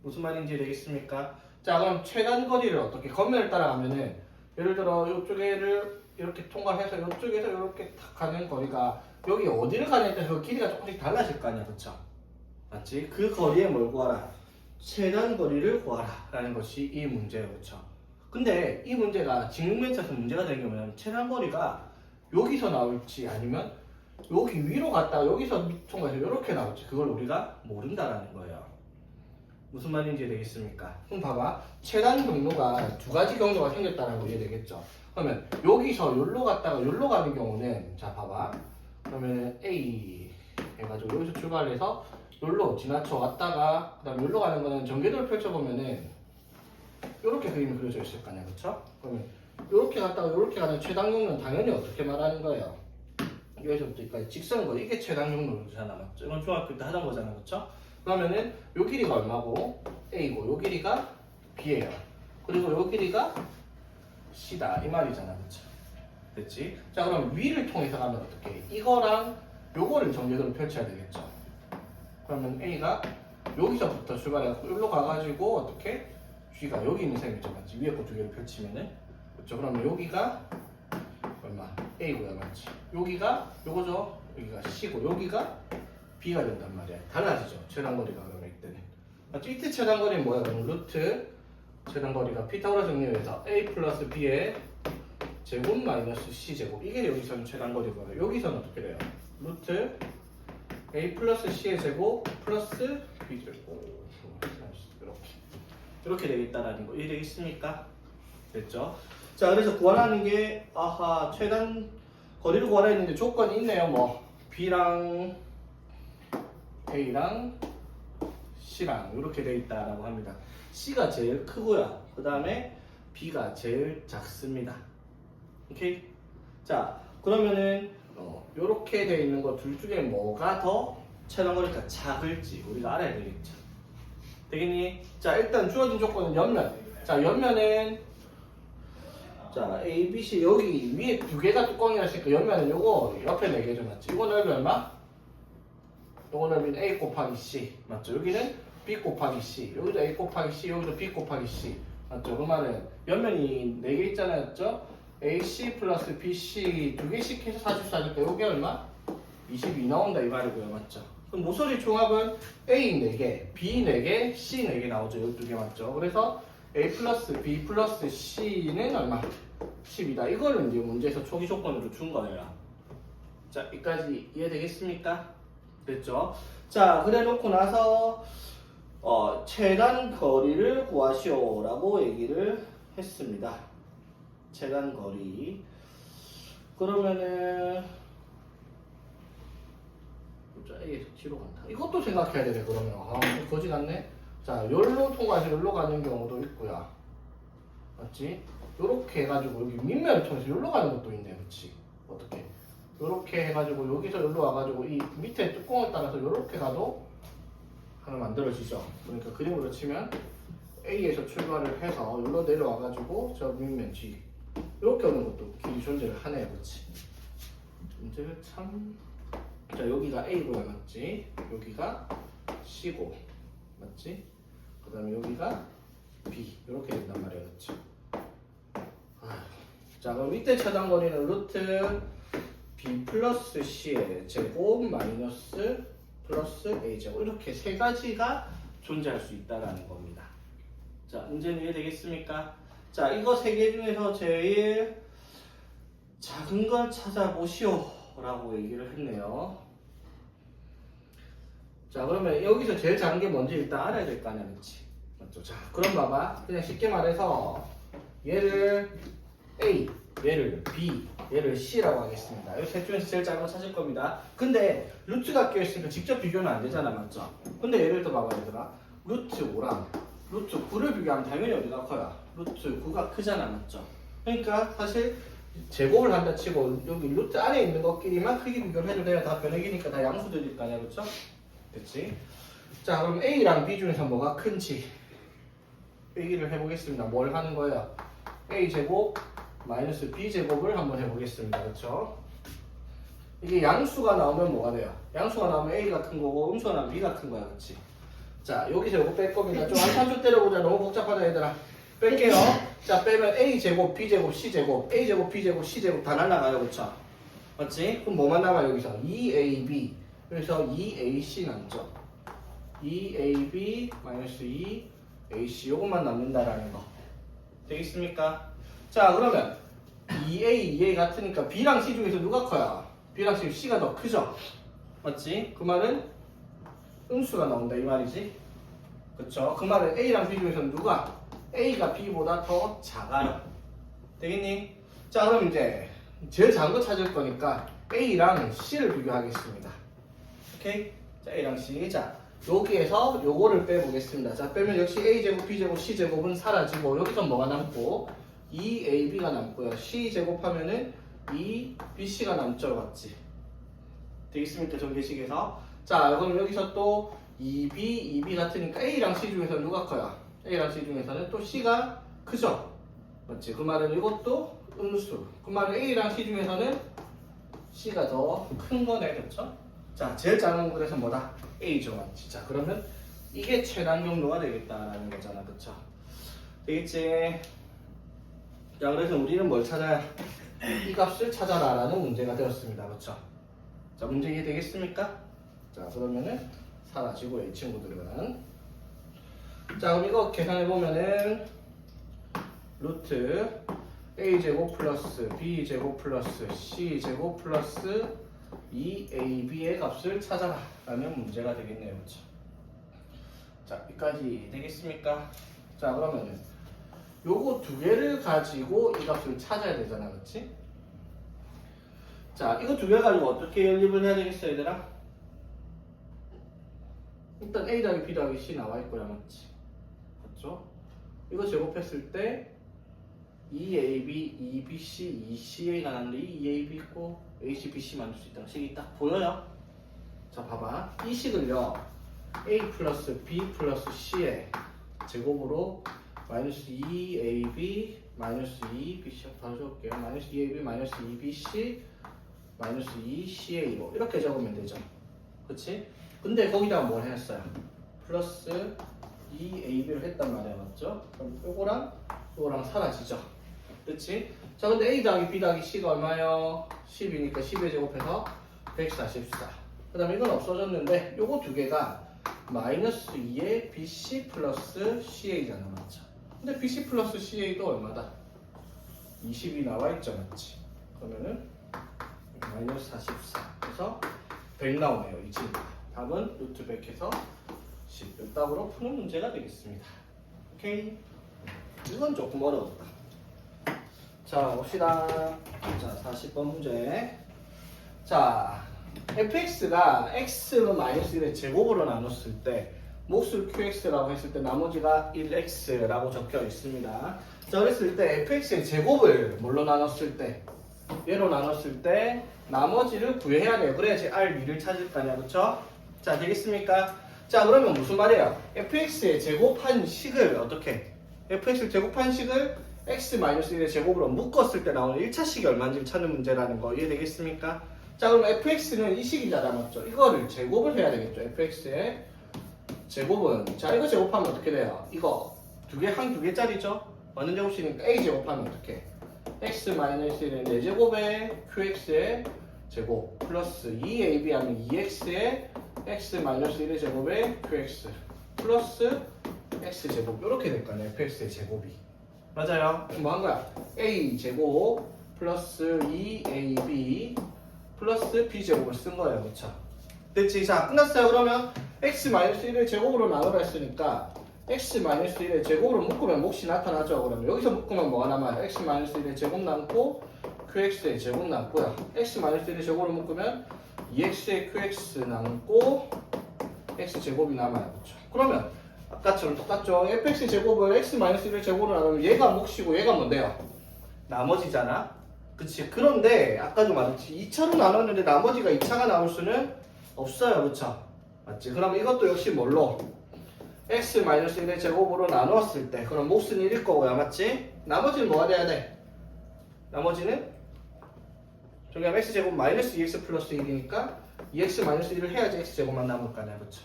무슨 말인지 되겠습니까? 자, 그럼 최단 거리를 어떻게 겉면을 따라가면은 예를 들어 이쪽에를 이렇게 통과해서 이쪽에서 이렇게 탁 가는 거리가 여기 어디를 가냐에 따라서 그 길이가 조금씩 달라질 거 아니야. 그렇죠? 맞지? 그 거리에 뭘 구하라? 최단 거리를 구하라 라는 것이 이 문제예요. 그렇죠? 근데 이 문제가 직육면체에서 문제가 되는 경우는 최단 거리가 여기서 나올지 아니면 여기 위로 갔다가 여기서 통과해서 이렇게 나올지 그걸 우리가 모른다라는 거예요. 무슨 말인지 되겠습니까? 그럼 봐봐. 최단 경로가 두 가지 경로가 생겼다는 거 이해되겠죠? 그러면 여기서 여기로 갔다가 여기로 가는 경우는 자 봐봐. 그러면 A 해가지고 여기서 출발해서 여기로 지나쳐 왔다가 그 다음에 여기로 가는 거는 전개도를 펼쳐보면은 이렇게 그림이 그려져 있을 거 아니야. 그쵸? 그러면 이렇게 갔다가 이렇게 가는 최단 경로는 당연히 어떻게 말하는 거예요? 여기서부터 여기까지 직선거리 이게 최단 경로잖아. 맞죠? 이건 중학교 때 하던 거잖아. 그쵸? 그러면은 요 길이가 얼마고? A고 요 길이가 B예요. 그리고 요 길이가 C다 이 말이잖아. 그쵸? 됐지? 자, 그럼 위를 통해서 가면 어떻게 해? 이거랑 요거를 전개도로 펼쳐야 되겠죠. 그러면 A가 여기서부터 출발해서 여기로 가가지고 어떻게? G가 여기 있는 셈이죠. 맞지? 위에 거 두 개를 펼치면은 그쵸? 그러면 여기가 얼마? A고요. 맞지? 여기가 요거죠. 여기가 C고 여기가 B가 된단 말이야. 달라지죠. 최단거리가 그러면 이때는. 맞죠? 이때 최단거리는 뭐야? 그럼 루트 최단거리가 피타고라스 정리에서 A 플러스 B의 제곱 마이너스 C 제곱 이게 여기서는 최단거리고요. 여기서는 어떻게 돼요? 루트 A 플러스 C의 제곱 플러스 B 제곱 이렇게 되겠다라는 거 이해되겠습니까? 됐죠? 자, 그래서 구하라는 게 아하 최단 거리를 구하라 했는데 조건이 있네요. 뭐 B랑 A랑 C랑 이렇게 돼 있다라고 합니다. C가 제일 크고요. 그 다음에 B가 제일 작습니다. 오케이? 자, 그러면은 이렇게 돼 있는 거 둘 중에 뭐가 더 최단 거리가 작을지 우리가 알아야 되겠죠. 되겠니? 자, 일단 주어진 조건은 옆면. 자, 옆면은 자, A, B, C 여기 위에 두 개가 뚜껑이라 했으니까 옆면은 요거 옆에 네 개죠. 맞지? 이거 넓이 얼마? 요거 넓이는 A 곱하기 C. 맞죠? 여기는 B 곱하기 C. 여기도 A 곱하기 C, 여기도 B 곱하기 C. 맞죠? 그 말은 옆면이 네 개 있잖아요. 맞죠? AC 플러스 BC 두 개씩 해서 44니까 요게 얼마? 22 나온다 이 말이고요. 맞죠? 그럼 모서리 총합은 A 4개, B 4개, C 4개 나오죠. 12개 맞죠? 그래서 A 플러스 B 플러스 C는 얼마? 10이다. 이거를 이제 문제에서 초기 조건으로 준 거예요. 자, 여기까지 이해되겠습니까? 됐죠? 자, 그래 놓고 나서 최단 거리를 구하시오라고 얘기를 했습니다. 최단 거리. 그러면은 A에서 T로 간다. 이것도 생각해야 되네. 그러면 거지 같네. 자, 여기로 통과해서 여기로 가는 경우도 있고요. 맞지? 요렇게 해가지고 여기 밑면을 통해서 여기로 가는 것도 있네. 그치? 어떻게? 요렇게 해가지고 여기서 여기로 와가지고 이 밑에 뚜껑을 따라서 요렇게 가도 하나 만들어지죠. 그러니까 그림으로 치면 A에서 출발을 해서 여기로 내려와가지고 저 밑면 G 이렇게 오는 것도 길이 존재를 하네요. 그치? 문제를 참... 자, 여기가 A고요. 맞지? 여기가 C고 맞지? 그 다음에 여기가 B 이렇게 된단 말이에요. 그치? 자, 그럼 이때 최단 거리는 루트 B 플러스 C의 제곱 마이너스 플러스 A 제곱 이렇게 세 가지가 존재할 수 있다라는 겁니다. 자, 문제는 이해되겠습니까? 자, 이거 세 개 중에서 제일 작은 걸 찾아보시오 라고 얘기를 했네요. 자, 그러면 여기서 제일 작은 게 뭔지 일단 알아야 될 거 아니야, 그치? 맞죠? 자, 그럼 봐봐. 그냥 쉽게 말해서 얘를 A, 얘를 B, 얘를 C라고 하겠습니다. 이 셋 중에서 제일 작은 거 찾을 겁니다. 근데 루트가 껴있으니까 직접 비교는 안 되잖아, 맞죠? 근데 예를 들어 봐봐, 얘들아. 루트 5랑 루트 9를 비교하면 당연히 어디가 커요? 루트 9가 크잖아, 맞죠? 그러니까 사실 제곱을 한다 치고 여기 루트 안에 있는 것끼리만 크게 비교를 해도 돼요. 다 변액이니까 다 양수들일 거 아니야, 그렇죠? 됐지? 자, 그럼 A랑 B 중에서 뭐가 큰지 얘기를 해보겠습니다. 뭘 하는 거예요? A제곱 마이너스 B제곱을 한번 해보겠습니다. 그렇죠? 이게 양수가 나오면 뭐가 돼요? 양수가 나오면 A가 큰 거고 음수가 나오면 B가 큰 거야. 그렇지? 자, 여기서 이거 뺄 겁니다. 좀 안산수 때려보자. 너무 복잡하다 얘들아. 뺄게요. 자, 빼면 A제곱, B제곱, C제곱, A제곱, B제곱, C제곱 다 날라가요. 그쵸? 맞지? 그럼 뭐만 남아요 여기서? 2AB 그래서 2AC 남죠? 2AB 마이너스 2AC 요것만 남는다라는 거 되겠습니까? 자, 그러면 2A, 2A 같으니까 B랑 C 중에서 누가 커요? B랑 C, C가 더 크죠? 맞지? 그 말은 음수가 나온다 이 말이지? 그쵸? 그 말은 A랑 B 중에서 누가? A가 B보다 더 작아요. 되겠니? 자, 그럼 이제 제일 작은 거 찾을 거니까 A랑 C를 비교하겠습니다. 오케이? 자, A랑 C. 자, 여기에서 요거를 빼보겠습니다. 자, 빼면 역시 A제곱, B제곱, C제곱은 사라지고 여기서 뭐가 남고 2AB가 남고요. C제곱하면은 2BC가 남죠. 맞지? 되겠습니까? 전개식에서. 자, 그럼 여기서 또 2B 같으니까 A랑 C 중에서 누가 커요? A랑 C 중에서는 또 C가 크죠? 맞지? 그 말은 이것도 음수. 그 말은 A랑 C 중에서는 C가 더 큰 거네. 그렇죠? 자, 제일 작은 거에서 뭐다? A죠. 맞지? 자, 그러면 이게 최단 경로가 되겠다라는 거잖아. 그렇죠? 되겠지? 자, 그래서 우리는 뭘 찾아야? 이 값을 찾아라 라는 문제가 되었습니다. 그렇죠? 자, 문제 이해되겠습니까? 자, 그러면은 사라지고 이 친구들은 자, 그럼 이거 계산해보면은 루트 A제곱 플러스 B제곱 플러스 C제곱 플러스 2AB의 값을 찾아라 라는 문제가 되겠네요. 그렇죠? 자, 여기까지 되겠습니까? 자, 그러면은 요거 두 개를 가지고 이 값을 찾아야 되잖아. 그렇지? 자, 이거 두 개 가지고 어떻게 연립을 해야 되겠어 얘들아? 일단 A 더하기 B 더하기 C 나와 있고요. 맞지? 맞죠? 이거 제곱했을 때 2AB, 2BC, 2CA가 나는데 2AB 있고 AC, BC 만들 수 있다는 식이 딱 보여요? 자, 봐봐. 이 식을요 A 플러스 B 플러스 C의 제곱으로 마이너스 2AB 마이너스 2BC 바로 적을게요. 마이너스 2AB 마이너스 2BC 마이너스 2CA로 이렇게 적으면 되죠. 그치? 근데 거기다가 뭘 했어요? 플러스 2AB를 했단 말이야. 맞죠? 그럼 요거랑 사라지죠. 그치? 자, 근데 A 더하기 B 더하기 C가 얼마요? 10이니까 10에 제곱해서 144. 그 다음에 이건 없어졌는데 요거 두 개가 마이너스 2의 BC 플러스 CA잖아. 맞죠? 근데 BC 플러스 CA도 얼마다? 20이 나와 있죠, 맞지? 그러면은 마이너스 44. 그래서 100 나오네요, 이 친구. 답은 루트 100해서 10. 이 답으로 푸는 문제가 되겠습니다. 오케이? 이건 조금 어려웠다. 자, 봅시다. 자, 40번 문제. 자, fx가 x-1의 제곱으로 나눴을 때 몫을 qx라고 했을 때 나머지가 1x라고 적혀 있습니다. 자, 그랬을 때 fx의 제곱을 뭘로 나눴을 때 얘로 나눴을 때 나머지를 구해야 돼요. 그래야지 r2를 찾을 거 아니야, 그쵸? 자, 되겠습니까? 자, 그러면 무슨 말이에요? fx의 제곱한 식을 어떻게? fx를 제곱한 식을 x-1의 제곱으로 묶었을 때 나오는 1차식이 얼마인지를 찾는 문제라는 거 이해되겠습니까? 자, 그럼 fx는 이 식이잖아, 맞죠? 이거를 제곱을 해야 되겠죠. fx의 제곱은, 자, 이거 제곱하면 어떻게 돼요? 이거 한 두 개짜리죠? 어느 제곱식이니까 a 제곱하면 어떻게? x-1의 4제곱에 qx의 제곱 플러스 2ab 하면 2x의 x-1의 제곱에 qx 플러스 x제곱 이렇게 될 거 아니에요, fx의 제곱이. 맞아요? 그럼 뭐 한 거야? a 제곱 플러스 2ab 플러스 b제곱을 쓴 거예요, 그쵸? 됐지? 자, 끝났어요. 그러면 x-1을 제곱으로 나누라 했으니까 x-1의 제곱으로 묶으면 몫이 나타나죠. 그러면 여기서 묶으면 뭐가 남아요? x-1의 제곱 남고 qx의 제곱 남고요. x-1의 제곱으로 묶으면 2x의 qx 남고 x제곱이 남아요, 그쵸? 그러면 아까처럼 똑같죠? fx 제곱을 x-1의 제곱으로 나누면 얘가 몫이고 얘가 뭔데요? 나머지잖아? 그치? 그런데 아까도 말했지 2차로 나눴는데 나머지가 2차가 나올 수는 없어요, 그쵸? 맞지? 그럼 이것도 역시 뭘로? x-1의 제곱으로 나누었을 때 그럼 몫은 1일 거고요, 맞지? 나머지는 뭐가 돼야 돼? 나머지는 저기 하면 x제곱 마이너스 2x 플러스 1이니까 2x 마이너스 1을 해야지 x제곱만 남을 거 아니야, 그쵸?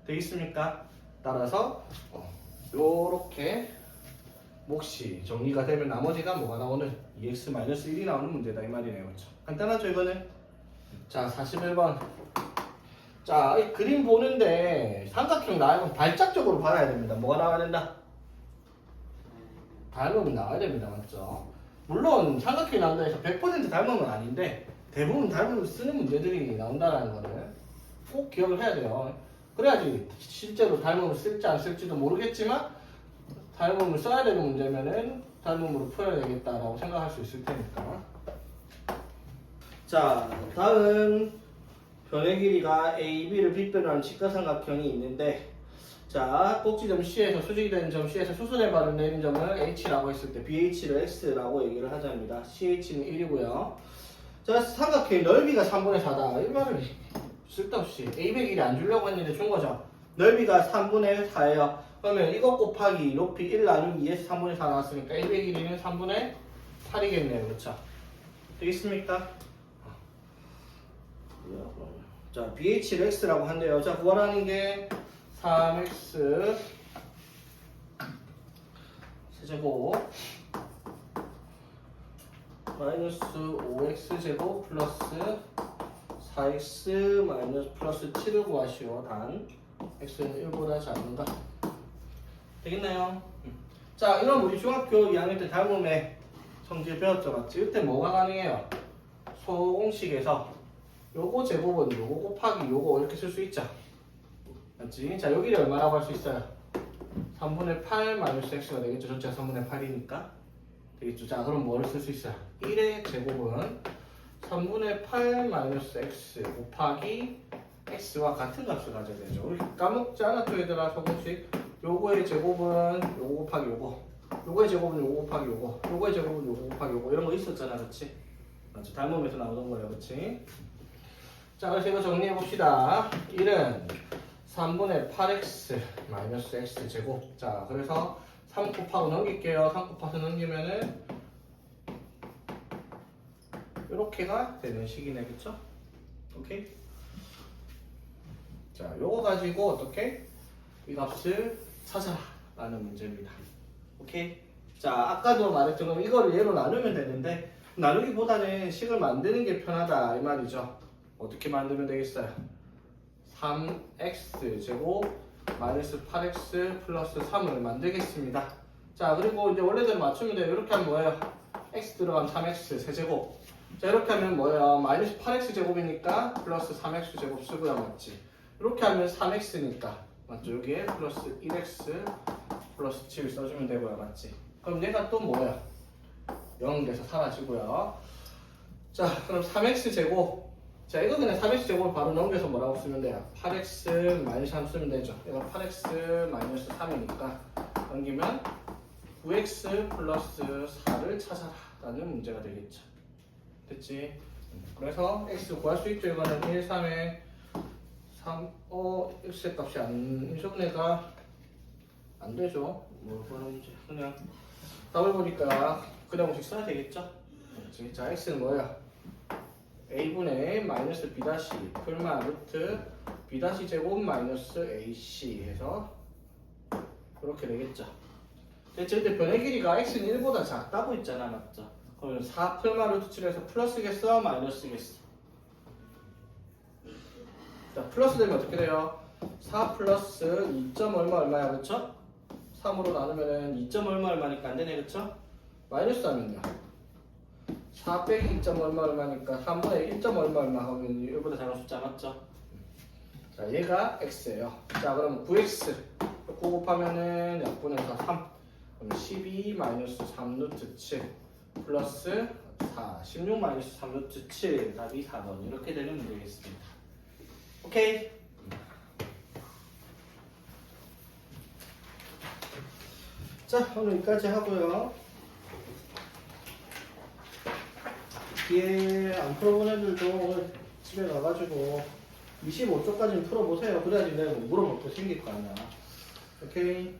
되겠습니까? 따라서 요렇게 몫이 정리가 되면 나머지가 뭐가 나오는 2x-1이 나오는 문제다 이 말이네요, 그렇죠? 간단하죠, 이거는? 자, 41번. 자, 이 그림 보는데 삼각형 나오면 발작적으로 봐야 됩니다. 뭐가 나와야 된다? 닮음이 나와야 됩니다, 맞죠? 물론 삼각형이 나온다 해서 100% 닮음은 아닌데 대부분 닮음을 쓰는 문제들이 나온다는 거를 꼭 기억을 해야 돼요. 그래야지 실제로 닮음을 쓸지 안 쓸지도 모르겠지만 닮음을 써야 되는 문제면은 닮음으로 풀어야 되겠다라고 생각할 수 있을 테니까. 자, 다음 변의 길이가 A, B를 빗변하는 직각삼각형이 있는데, 자, 꼭지점 C에서 수직이 되는 점 C에서 수선의 발음 내린 점을 H라고 했을 때 BH를 X라고 얘기를 하자입니다. CH는 1이고요. 자, 삼각형의 넓이가 3분의 4다. 이 말을 쓸데없이 A100 1이 안 주려고 했는데 준 거죠. 넓이가 3분의 4예요. 그러면 이것 곱하기 높이 1 나누기 2에서 3분의 4 나왔으니까 A100 1은 3분의 8이겠네요. 그렇죠? 되겠습니까? 자, BH를 X라고 한대요. 자, 구하라는 게 3X 세제곱 마이너스 5X 제곱 플러스 4x 마이너스 플러스 7을 구하시오. 단 x는 1보다 작은가? 되겠나요? 자, 이건 우리 중학교 2학년 때 닮음의 성질 배웠죠, 맞지? 이때 뭐가 가능해요? 소공식에서 요거 제곱은 요거 곱하기 요거 이렇게 쓸 수 있죠, 맞지? 자, 여기를 얼마라고 할 수 있어요? 3분의 8 마이너스 x가 되겠죠. 전체가 3분의 8이니까 되겠죠. 자, 그럼 뭐를 쓸 수 있어요? 1의 제곱은 3분의 8 마이너스 x 곱하기 x와 같은 값을 가져야 되죠. 우리 까먹지 않았죠, 얘들아? 소공식. 요거의 제곱은 요거 곱하기 요거, 요거의 제곱은 요거 곱하기 요거, 요거의 제곱은 요거 곱하기 요거, 이런 거 있었잖아, 그치? 맞죠? 닮음에서 나오던 거예요, 그치? 자, 그래서 이거 정리해 봅시다. 1은 3분의 8x 마이너스 x 제곱. 자, 그래서 3 곱하고 넘길게요. 3 곱해서 넘기면은 이렇게가 되는 식이네, 그쵸? 오케이? 자, 요거 가지고 어떻게? 이 값을 찾아라 라는 문제입니다. 오케이? 자, 아까도 말했지만 이거를 얘로 나누면 되는데 나누기보다는 식을 만드는 게 편하다 이 말이죠. 어떻게 만들면 되겠어요? 3x 제곱 마이너스 8x 플러스 3을 만들겠습니다. 자, 그리고 이제 원래대로 맞추면 돼요. 이렇게 하면 뭐예요? x 들어간 3x 세제곱. 자, 이렇게 하면 뭐예요? 마이너스 8x 제곱이니까 플러스 3x 제곱 쓰고요, 맞지? 이렇게 하면 3x니까 맞죠? 여기에 플러스 1x 플러스 7 써주면 되고요, 맞지? 그럼 얘가 또 뭐야? 0 돼서 사라지고요. 자, 그럼 3x 제곱. 자, 이거 그냥 3x 제곱을 바로 넘겨서 뭐라고 쓰면 돼요? 8x 마이너스 3 쓰면 되죠. 이거 8x 마이너스 3이니까 넘기면 9x 플러스 4를 찾아라 라는 문제가 되겠죠. 됐지? 그래서 x 구할 수 있죠. 이거는 1, 3에 3, x의 값이 안, 이쪽내가 안 되죠. 뭐, 그런 문제. 그냥 답을 보니까 그냥 공식 써야 되겠죠. 그렇지? 자, x는 뭐야? a분의 마이너스 b 다시 풀마 루트 b 다시 제곱 마이너스 ac 해서 이렇게 되겠죠. 대체 근데 변의 길이가 x는 1보다 작다고 했잖아, 맞죠? 그러면 4 풀마 루트 7에서 플러스겠어? 마이너스겠어? 자, 플러스 되면 어떻게 돼요? 4 플러스 2점 얼마야, 그쵸? 3으로 나누면은 2점 얼마니까 안 되네, 그쵸? 마이너스 하면요. 4 빼기 2점 얼마니까 3분의 1점 얼마 하면 1보다 작은 숫자 맞죠? 자, 얘가 x예요. 자, 그럼 9x 9 곱하면은 약분해서 3. 그럼 12 마이너스 3 루트 7 플러스 4 16 마이너스 3 루트 7 답이 4번 이렇게 되는 문제겠습니다. 오케이. 자, 오늘 여기까지 하고요. 뒤에 안 풀어본 애들도 오늘 집에 가가지고 25쪽까지는 풀어보세요. 그래야지 내가 뭐 물어볼 거 생길 거 아니야. 오케이.